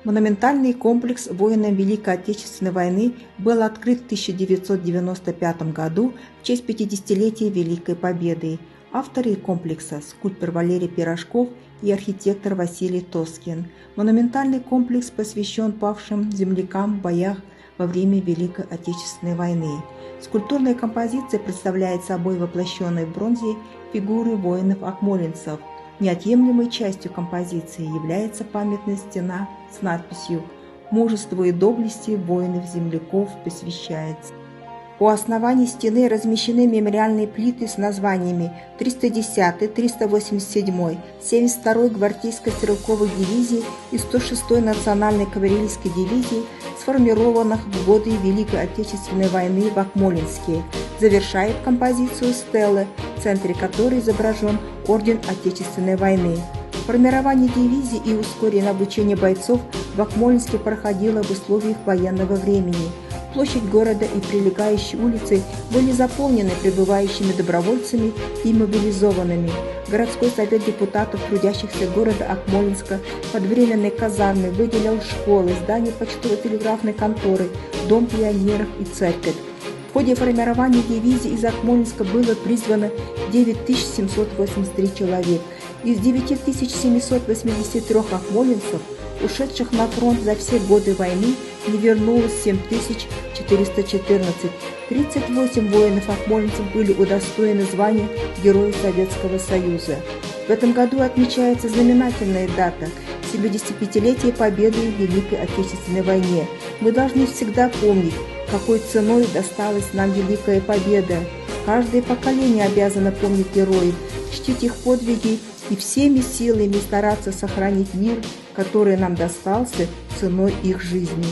Монументальный комплекс воинам Великой Отечественной войны был открыт в 1995 году в честь 50-летия Великой Победы. Авторы комплекса – скульптор Валерий Пирожков и архитектор Василий Тоскин. Монументальный комплекс посвящен павшим землякам в боях во время Великой Отечественной войны. Скульптурная композиция представляет собой воплощенные в бронзе фигуры воинов-акмолинцев. Неотъемлемой частью композиции является памятная стена с надписью «Мужеству и доблести воинов-земляков посвящается». У основания стены размещены мемориальные плиты с названиями 310-й, 387-й, 72-й гвардейской стрелковой дивизии и 106-й национальной кавалерийской дивизии, сформированных в годы Великой Отечественной войны в Акмолинске. Завершает композицию стелы, в центре которой изображен Орден Отечественной войны. Формирование дивизии и ускоренное обучение бойцов в Акмолинске проходило в условиях военного времени. Площадь города и прилегающие улицы были заполнены прибывающими добровольцами и мобилизованными. Городской совет депутатов, трудящихся города Акмолинска, под временной казармой выделял школы, здание почтово-телеграфной конторы, дом пионеров и церковь. В ходе формирования дивизии из Акмолинска было призвано 9783 человек. Из 9783 акмолинцев, ушедших на фронт за все годы войны, не вернулось 7414. 38 воинов-акмолинцев были удостоены звания Героя Советского Союза. В этом году отмечается знаменательная дата – 75-летие Победы в Великой Отечественной войне. Мы должны всегда помнить, какой ценой досталась нам Великая Победа. Каждое поколение обязано помнить героев, чтить их подвиги и всеми силами стараться сохранить мир, который нам достался ценой их жизни.